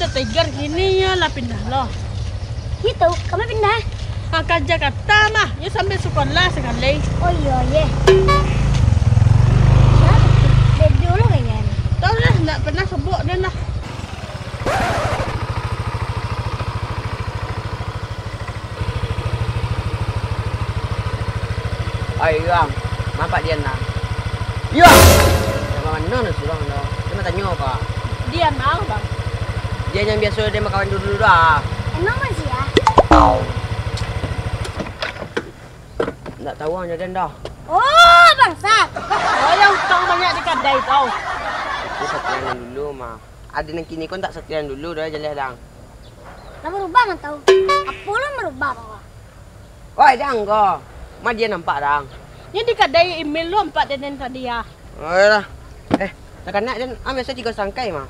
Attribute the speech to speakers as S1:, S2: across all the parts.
S1: udah tegar gini ya lah pindah loh.
S2: Gitu, kamu pindah?
S1: Ke Jakarta mah, ya sampai sekolah sekali.
S2: Oh iya, iya. Dari dulu kayaknya.
S1: Tahu lah, nggak pernah sebut dia lah.
S3: Oi, Bang. Mampak dia nak. Ya. Sama mana nak sudah nak. Dia nak tanya apa?
S1: Dia mau bang.
S3: Dia yang biasa dia mau kawan dulu dah.
S2: Emang masih ya?
S3: Tak tahu hanya dia dah.
S2: Oh, bangsat.
S1: Oh, yang utang banyak di kedai tau.
S3: Dia setrian dulu mah. Ada yang kini kau tak setrian dulu dah jalan dang.
S2: Lah merubah mah tahu. Apa lu merubah apa?
S3: Oi, dang kau. Mah dia nampak dang.
S1: Ini di kedai email lu 4 denen tadi ya.
S3: Oh lah. Nak nak dan biasa 3 sangkai mah.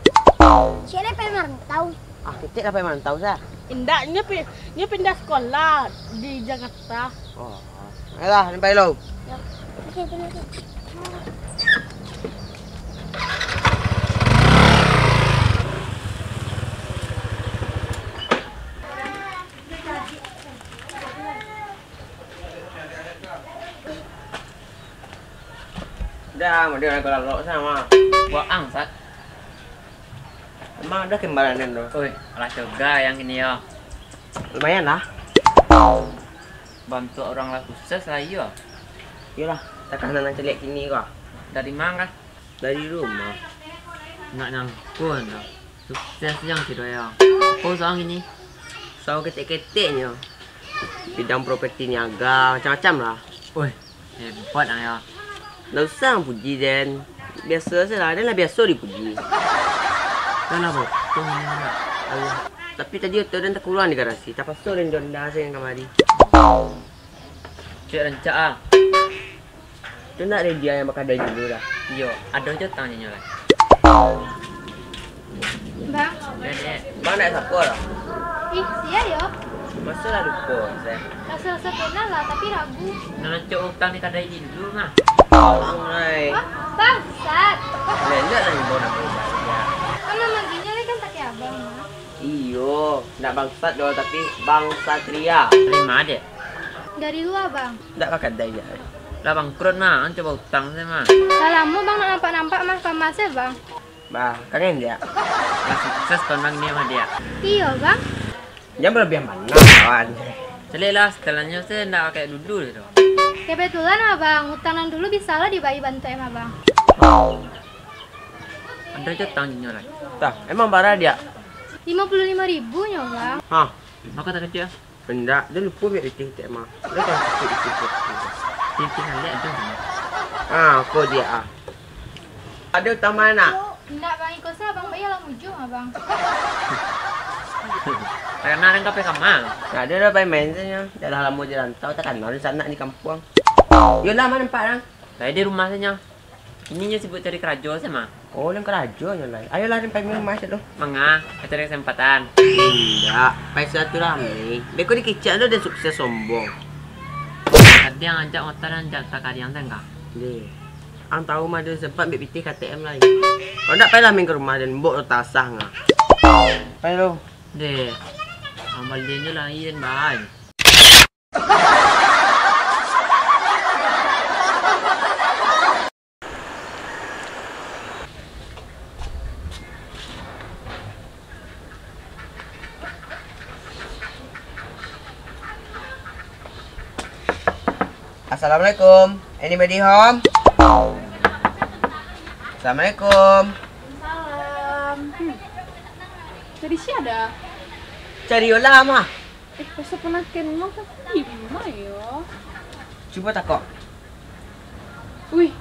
S2: Siapa yang tahu?
S3: Ah, kita apa yang tahu sah?
S1: Indahnya pindah sekolah di Jakarta.
S3: Oh. Ayolah, sampai lo.
S2: Ya. Oke, oke.
S3: Dah, mau dia nak lalu sama.
S4: Buat angsat.
S3: Emang ada kembaran tu?
S4: Oi, alah coba yang ini ya.
S3: Lumayan lah.
S4: Bantu orang lah khusus lah ya.
S3: Yalah, tekanan nak celik kini kau.
S4: Dari mana?
S3: Dari rumah.
S4: Nak nyangkun. Sukses yang tidak ya. Apa soal ini?
S3: Sawo ketek-keteknya. Bidang properti niaga, macam-macam lah.
S4: Oi, hebat lah ya.
S3: Tak usah puji Den. Biasa saja lah, Dan lah biasa dipuji.
S4: Dah lah betul ni.
S3: Allah. Tapi tadi hotel Dan tak keluar di garasi. Tak pasal Dan John dah saya yang kamari.
S4: Cik rencak ah.
S3: Tu nak dia yang bakal dari dulu dah.
S4: Yo, ada je tanya lah.
S2: Bang,
S4: Dek,
S3: Bang nak siapa lah?
S2: ih, sia yo.
S3: Masa lah lupa saya.
S2: Rasa kenal lah tapi ragu.
S4: nak cek utang ni kadai dulu mah.
S3: Bang Rai.
S2: Bangsat.
S3: Lelak lah yang bawa nak bayar.
S2: Kamu manggilnya lagi kan pakai abang, mah.
S3: Iyo, nak bangsat doang tapi Bang Satria.
S4: Terima dek.
S2: Dari luar, Bang.
S3: Tak pakai daya.
S4: Lah bangkrut mah, coba utang saya mah.
S2: Salamu Bang nak nampak-nampak mah kamasnya, Bang.
S3: Bah, kangen dia.
S4: Lah sukses tahun bang ni mah dia.
S2: Iya, Bang.
S3: Jangan berlebihan mana kawan.
S4: Celeklah setelahnya saya nak pakai dulu tu.
S2: Kebetulan mah, Bang. Utangan dulu bisa lah dibayi bantu emang, Bang.
S4: Ada je utang ni lah.
S3: Tah, emang barang dia.
S2: 55.000 nya, Bang.
S3: Hah,
S4: Maka tak kecil.
S3: benda dia lupa biar itu mah. Dia kan itu.
S4: Titik lihat tu.
S3: Ah, kau dia ah. Ada utang mana?
S2: Enggak, Bang. Ikutnya Bang bayar lah mujung, Bang.
S4: Karena orang kape kamang.
S3: Nah, dia dah main saja. Dah lama je rantau, tak kenal di sana di kampung. Yolah mana nampak orang?
S4: Saya di rumah saja. Ini je sibuk cari kerajo saya mah.
S3: Oh, yang kerajo je lah. Ayolah nampak minum mas tu.
S4: Mangga, cari kesempatan.
S3: Tidak, paisa tu rame. Beko dikicak tu dia sukses sombong.
S4: Tadi yang ajak motor dan ajak tak kalian tengah.
S3: Deh. Ang tahu mah dia sempat ambil pitih KTM lagi. Kau tak payah main ke rumah dan mbok tasah ngah. Payah lu.
S4: Deh, amal dia je lah dan bahan.
S3: Assalamualaikum. Anybody home? Assalamualaikum.
S1: Salam. Jadi si ada.
S3: Cari yola mah.
S1: Pasal penakin mo kan gimana ya?
S3: Cuba takok.
S1: Wih,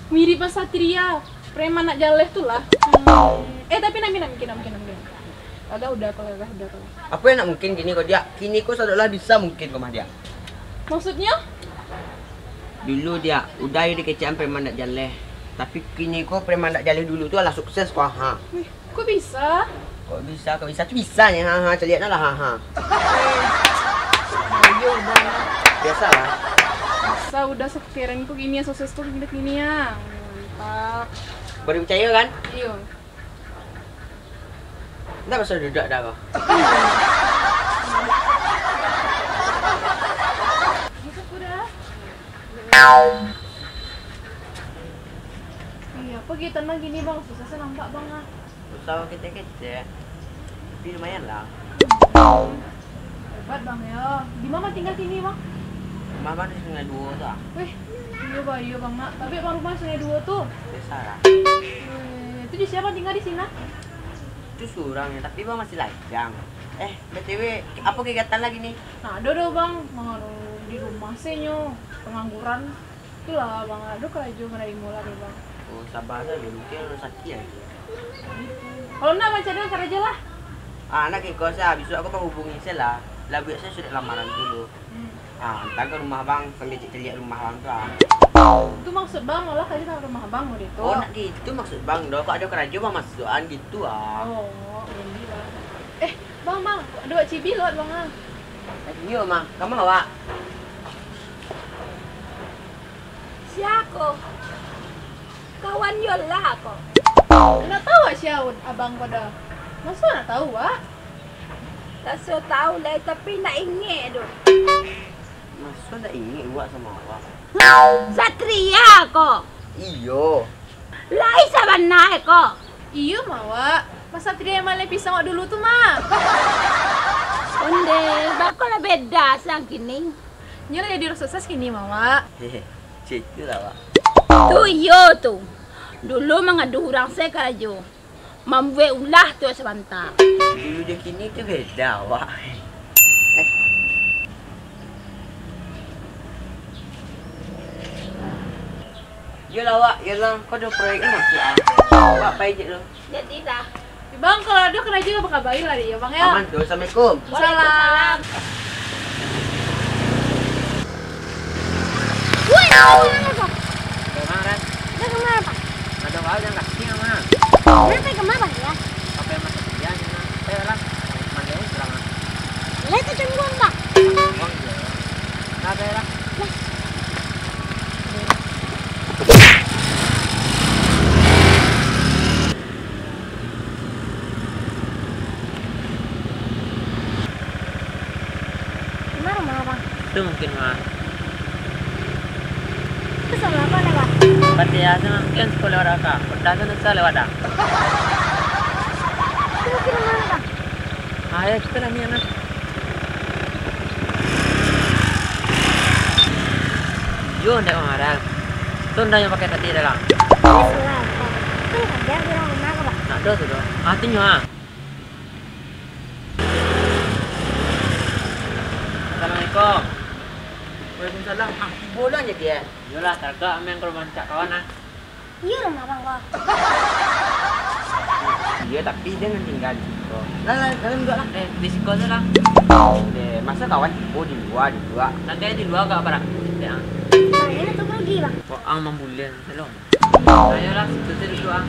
S1: mirip Mas Satria. Preman nak jaleh tuh lah. Tapi nami. Ada udah kalau.
S3: Apa yang nak mungkin gini kau dia? Kini kau seolah bisa mungkin kau mah dia.
S1: Maksudnya?
S3: Dulu dia udah dia kecil preman nak jaleh. Tapi kini kau preman nak jaleh dulu tu adalah sukses kau ha.
S1: Wih, kok bisa?
S3: Kau bisa tu bisanya ha celiat lah ha.
S1: Ya udah.
S3: Biasalah.
S1: Masa udah sekeren kok gini ya sukses tuh gini ya. Mantap.
S3: Boleh percaya kan?
S1: Iya.
S3: Nggak bisa duduk dah kok.
S1: Masuk udah. Iya, apa kita tenang gini bang, susah saya nampak bang ah.
S3: Usaha kecil-kecil. Tapi lumayan lah.
S1: Hebat bang ya. Di mana tinggal sini bang?
S3: Mama di Sungai Dua tuh ah.
S1: Wih, iya bang nak. Tapi bang rumah Sungai Dua tuh.
S3: Desa lah.
S1: Itu di siapa tinggal di sini?
S3: Itu surang ya, tapi bang masih lajang. BTW, apa kegiatan lagi nih?
S1: Nah, ada bang, di rumah sih nyo, pengangguran. Itulah bang, ada kerja mana dimulai deh bang.
S3: Oh, sabar aja, mungkin lu sakit ya.
S1: Kalau enggak baca dulu kerja lah.
S3: Anak ikut saya, besok aku mau hubungi saya lah. Lah biasa sudah lamaran dulu. Entar ke rumah bang, sambil lihat rumah bang tuh ah.
S1: Itu maksud bang, olah kerja sama rumah bang mau itu.
S3: Oh, nak gitu maksud bang, dong. Kok ada kerja bang masukan gitu ah.
S1: Oh, ini bang. Bang, ada wak cibi lewat bang ah.
S3: Iya mah, kamu awak.
S5: Siapa? Kawan Yola kok.
S1: Nak tahu wak siapa abang pada? Masa nak tahu wak?
S5: Tak so tahu lah tapi nak ingat tu.
S3: Masa tak ingin awak sama awak?
S5: Satria kok.
S3: Iyo.
S5: Lai sabana kok.
S1: Iya mah wak. Masa Satria yang malah pisang wak dulu tuh mah.
S5: Onde, bako lah beda sang kini.
S1: Nyola jadi sukses kini mah wak.
S3: Hehe, situ lah awak.
S5: Tu yo tu. Dulu mengadu orang saya karajo. Membuat ulah tu sebentar.
S3: Dulu dia kini tu beda awak. Yalah awak, yalah. Kau ada proyek ni masuk ah. Awak baik je tu.
S5: Jadi dah.
S1: Bang, kalau ada kerja apa kabarin lah dia bang ya.
S3: Aman tu, Assalamualaikum.
S1: Salam.
S2: Woi, kemana kok?
S3: Kemarin,
S2: Udah kemana pak?
S3: ada awak yang kasih sama.
S2: Kenapa kemana ya?
S3: Apa yang masuk dia ni? Saya lah. Mana yang serang ah?
S2: Lah itu cengguan pak.
S3: Uang je. Nah, saya lah.
S2: Gimana rumah bang?
S4: Itu mungkin mah.
S2: Itu sama apa nih pak?
S4: Pati aja mungkin sekolah lewat kak. Udah kan saya lewat dah.
S2: Itu mungkin mana bang?
S4: Ayo kita lah ni anak. Yo ndak kemarin. Tu ndak yang pakai tadi dah lah.
S2: Ini salah pak. Kan kerja di rumah kok pak.
S4: Nak do tu do. Artinya ah. Assalamualaikum.
S3: Waalaikumsalam. Bola je dia.
S4: Yolah, targa ameng ke rumah cak kawan ah.
S2: Iya rumah bang kok.
S3: Dia tapi dia kan tinggal di situ. Lah, dalam juga lah.
S4: Di sekolah lah.
S3: Masa kawan? Oh, di luar.
S4: Nanti di luar gak barang. Ya.
S2: Nah ini tuh pergi bang.
S4: Kok ang mambulian selong. Ayolah, situ dulu ah.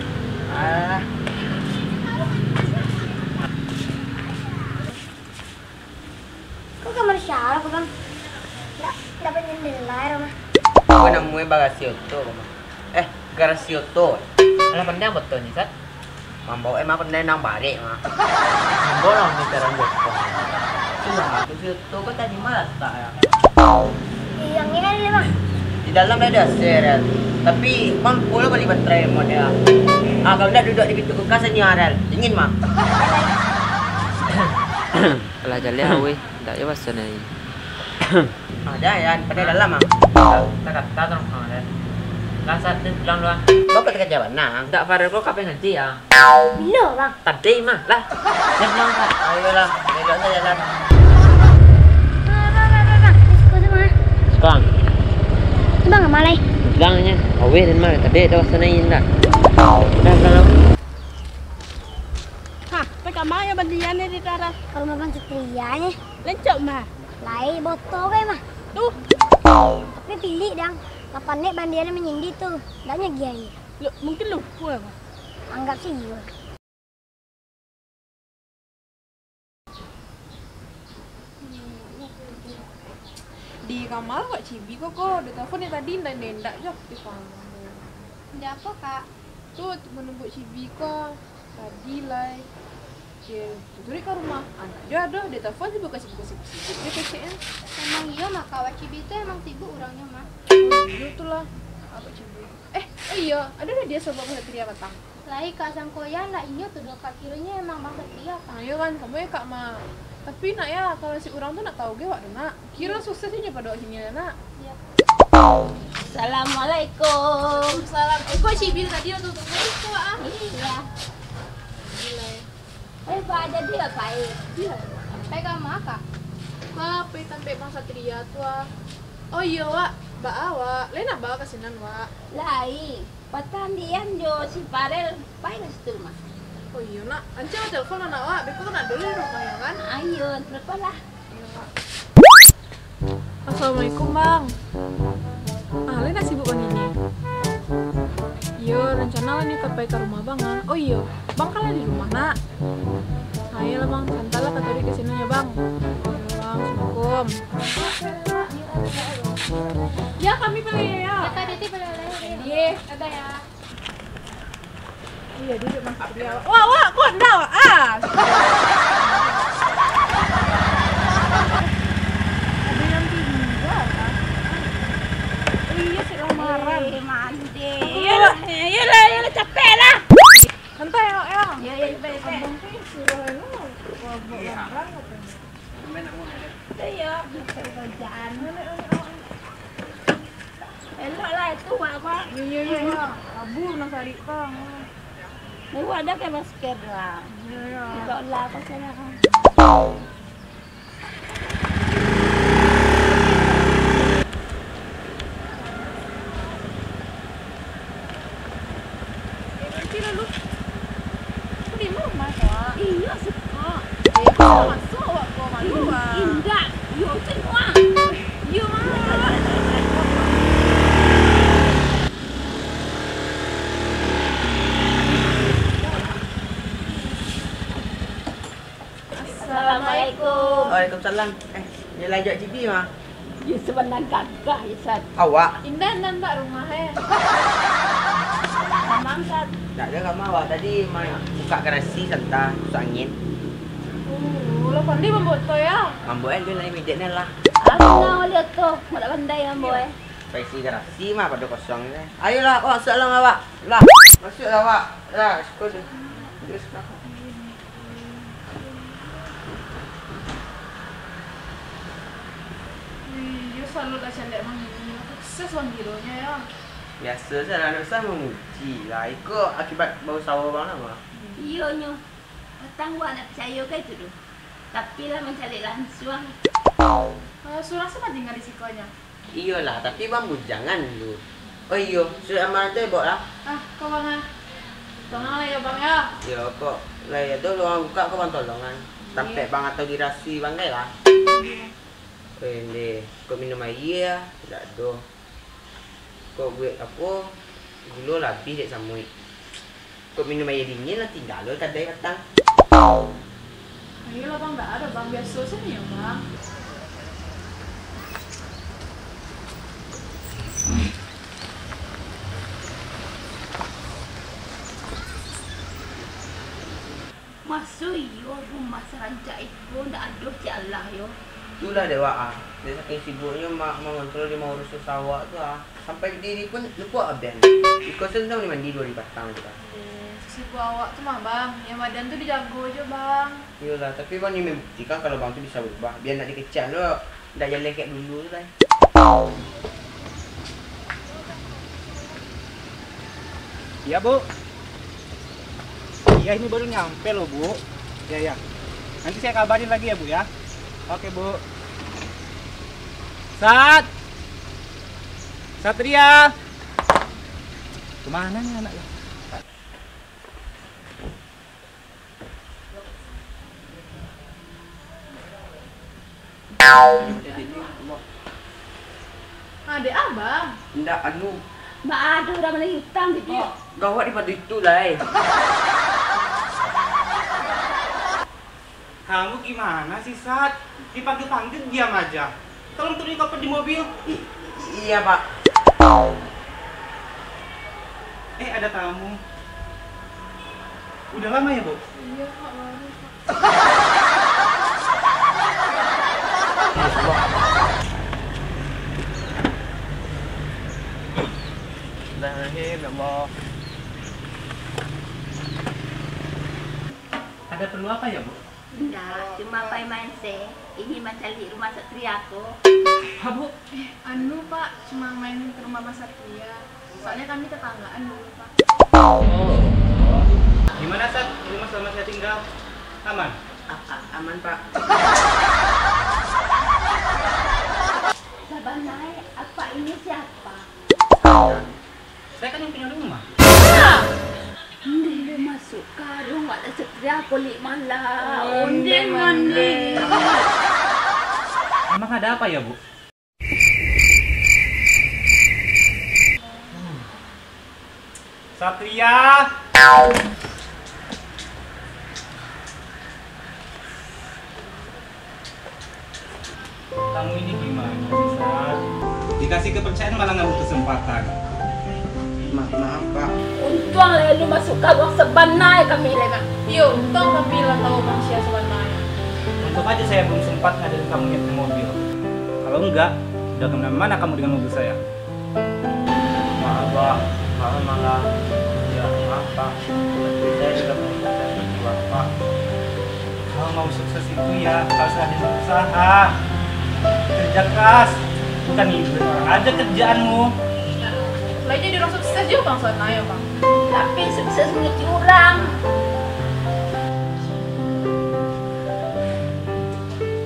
S3: Ah,
S2: Kok kamar siapa bang? Nggak dapat jendela ya rumah.
S3: aku namanya Bagasioto. Garasioto.
S4: Alah pandai betul ni Sat.
S3: Mambo emang aku nang balik mah.
S4: Bolong ni terang betul.
S3: Sudah, Garasioto kau tadi malas tak ya?
S2: Yang ini aja bang.
S3: Di dalam ada serial. Tapi mampu lah balik baterai model. Kalau dah duduk di pintu kulkas ni Arel. Dingin mah.
S4: Alah jalan awe. Tak ya pasal ni.
S3: Ada ya, pada dalam mah.
S4: Tak kata terang kan. Kasat ni pulang luar.
S3: Bapak kerja mana?
S4: Tak Farel kau kapan nanti ya?
S2: Bila bang?
S4: Tadi mah lah. Dia pulang kan.
S3: Ayolah, belok saja jalan.
S2: Bang. Kau sama?
S4: Sekarang.
S2: Bang nggak malai.
S4: Bilangnya. Awe dan mah tadi dah pasal ni dah. Dah pulang.
S5: Hah, mereka mana yang bandian ni di darat?
S2: Kalau mau bang setianya,
S5: Lencok mah.
S2: lai botol kayak mah.
S5: Tu,
S2: Tapi pilih dang. Kapan nek bandiannya menyindi tuh, daknya giai.
S5: mungkin lupa mah.
S2: Anggap sih iya.
S1: Di kamar wak cibi kok ada telepon yang tadi ndak je di kamar.
S2: Ada apa kak?
S1: Tuh menunggu cibi kok tadi lah. Oke, tuturi ke rumah anak jodoh, dia telepon sibuk sibuk dia kecilnya.
S2: Emang iya mah kawat cibi itu emang sibuk orangnya mah.
S1: Itu lah, apa coba? Iya, ada dia sobat Satria batang.
S2: Lai kak sangkoyan lah iya tuh kak kiranya emang bang Satria kan.
S1: Ayo kan, kamu ya kak mah. Tapi nak ya, kalau si orang tuh nak tahu ge wak nak. Kira suksesnya pada sini nak.
S2: Iya.
S5: Assalamualaikum.
S1: Salam. Kok cibi tadi tuh itu ah.
S5: Iya. Pak jadi apa
S1: Iya.
S2: Kayak kamu kak.
S1: Kak, sampai bang Satria tuh. Oh iya wak, mbak awak, lena bawa kasinan wak.
S5: Lai, patandian jo si Parel, pai ke situ mah.
S1: Oh iya nak, anca telepon anak wak, beko nak dulu di rumah ya kan?
S5: Ayo, terpalah.
S1: Assalamualaikum bang. Lena sibuk kan ini? Iya, rencana lah nih kapai ke rumah bang ah. Oh iya, bang kan di rumah nak. Ayo lah bang, santai lah katanya kesini ya bang. Ayo bang, assalamualaikum. Ya kami pilih ya.
S2: Kita diti pada
S1: Iya, ada ya. Iya, dia bang Satria. Wah, kok enggak wak? Ada yang tiga kan? Oh iya, si lamaran.
S5: Mandi. Iya, capek lah.
S1: Santai ya, ya.
S5: Ya, baik.
S1: Abang tuh suruh lu. Wah, lamaran katanya.
S5: Iya, kerjaan. Elok lah itu, Mak.
S1: Iya. Kabur nak cari bang.
S5: Mau ada kayak masker lah.
S1: Iya.
S5: Elok lah, pasal kan.
S1: Nanti lalu. Kok di rumah wak?
S5: Iya, suka.
S1: Bisa masuk wak, kok malu wak.
S5: Indah, yo semua.
S1: Iya mah.
S5: Assalamualaikum.
S3: Waalaikumsalam. Dia lajak cibi mah.
S5: Ya sebenarnya gagah ya Sat.
S3: Awak.
S1: Indah dan mbak rumahnya.
S5: Memang Sat.
S3: Tak ada kat awak tadi mai buka garasi santai, masuk angin.
S1: Lo pandai membuat to ya?
S3: Mambuan dia lain midetnya lah.
S5: Aku nak lihat tu, nak pandai yang boy.
S3: Paisi garasi mah pada kosong ni. Ayolah, awak masuk dalam awak. Lah, masuklah awak. Lah, sekolah. Terus nak.
S1: Iya, selalu kasih lihat bang ini. Sukses bang gironya ya.
S3: Biasa saya anak saya memuji lah. Ikut akibat bau sawo bang lama.
S5: Iyo nyo. Petang gua nak percaya ke itu tu. Tapi lah mencari langsung.
S1: Surang sama tinggal di sikonya.
S3: Iyalah, tapi bang jangan dulu. Oh iya, sudah amaran tu bawa lah.
S1: Kau bang ah. Tolong lah ya bang ya.
S3: Ya kok, lah ya tu orang buka kau bang tolongan. Sampai bang atau dirasi bang kai lah. Ini, kau minum air ya, tidak ada. Kau buat apa? Gula lebih dek samui. Kau minum air dingin lah tinggal lo kadai datang.
S1: Ayolah bang, tak ada bang biasa sini ya bang.
S5: Masuk iyo rumah serancak itu ndak ada si Allah yo.
S3: Itulah dewa ah. Dia saking sibuknya mak mengontrol dia mau urus sawak tu ah. Sampai diri pun lupa aben. Di kosan tu mandi 2 hari batang tu kan.
S1: Sibuk awak tu mah bang, yang badan tu dijago aja bang.
S3: Iyalah, tapi bang ni membuktikan kalau bang tu bisa berubah. Biar nak dikecam lo, dah jalan kayak dulu tu lah.
S6: Iya bu. Iya ini baru nyampe loh bu. Ya. Nanti saya kabarin lagi ya bu ya. Oke bu. Satria. Kemana nih anaknya?
S1: Adek abang.
S3: Ndak anu,
S5: Mak ada orang mana hutang gitu.
S3: gawat daripada itu lah.
S6: Kamu gimana sih Sat? Dipanggil-panggil diam aja. Tolong turunin koper di mobil.
S3: Iya pak.
S6: Ada tamu. Udah lama ya, Bu?
S1: Iya Pak, baru Pak.
S6: Bismillahirrahmanirrahim, ya Allah. Ada perlu apa ya, Bu?
S5: Enggak, cuma Pak main se. Ini mencari rumah satria aku.
S6: Bu?
S1: Anu Pak, cuma main ke rumah Mas Satria. Soalnya kami tetanggaan dulu Pak.
S6: Gimana, Sat? Di rumah selama saya tinggal? Aman?
S3: Aman, Pak.
S5: Sabar naik, apa ini siapa?
S6: Saya kan yang punya rumah.
S5: Dia masuk karung, ada satria kulit malah. Ondeng.
S6: Emang ada apa ya, Bu? Satria! Kamu ini gimana sih, Sat? Dikasih kepercayaan malah ngambil kesempatan.
S3: Maaf, Pak.
S5: Untung lah lu masuk karung sebanai kami lewat.
S1: Yo, untung kami lah tahu Bang Sia sebenarnya.
S6: Untuk aja saya belum sempat ngadain kamu nyetir mobil. Kalau enggak, udah kemana-mana kamu dengan mobil saya.
S4: Maaf Pak, malah ya maaf Pak. Tapi saya sudah mengusahakan berjuang Pak.
S6: Kalau mau sukses itu ya harus ada usaha, kerja keras, bukan ngibulin orang aja kerjaanmu.
S1: Lah jadi orang sukses juga Bang Satria Bang.
S5: Tapi sukses mengerti orang.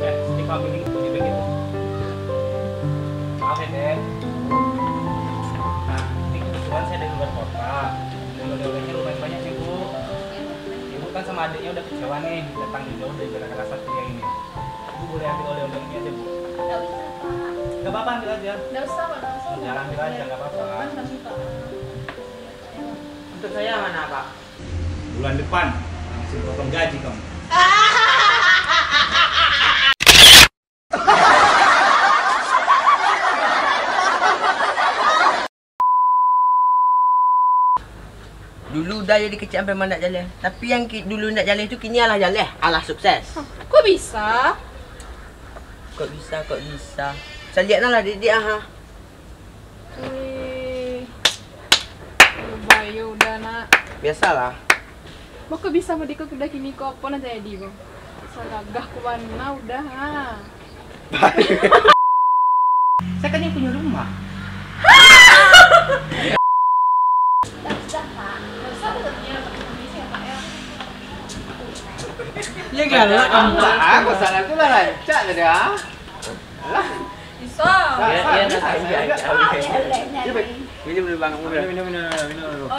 S6: Ini kamu ini bunyi begitu. Maaf ya, Dek. Nah, ini kebetulan saya dari luar kota. Oleh-olehnya lumayan banyak nih, Bu. Ibu kan sama adiknya udah kecewa nih, datang jauh dari gara-gara Satria ini. Ibu boleh ambil oleh-olehnya aja, Bu.
S5: Enggak bisa, Pak.
S6: Gak apa-apa, ambil aja.
S1: Nggak usah Pak, nggak usah.
S6: Jangan ambil aja, gak apa-apa.
S1: Kan nggak suka.
S3: Untuk saya mana, Pak?
S6: Bulan depan, langsung potong gaji kamu.
S3: Dulu udah jadi kecil sampai mana jalan. Tapi yang dulu nak jalan itu kini alah jalan, alah sukses.
S1: Kok bisa?
S3: Kok bisa? Saya lihat lah dia ha.
S1: Wih. Bayu udah nak.
S3: Biasalah.
S1: Mau kok bisa mau dikok udah kini kok apa nanti jadi Bang? Seragah ke mana udah ha.
S6: Saya kan yang punya rumah.
S5: Enggak bisa, Pak.
S1: Nggak usah katanya permisi ya Pak ya.
S3: Ya galak kamu.
S4: Aku salah aku lah rancak tadi ah.
S1: Bisa.
S4: Iya,
S5: Oleh-olehnya nih.
S3: Minum dulu Bang.
S4: Minum.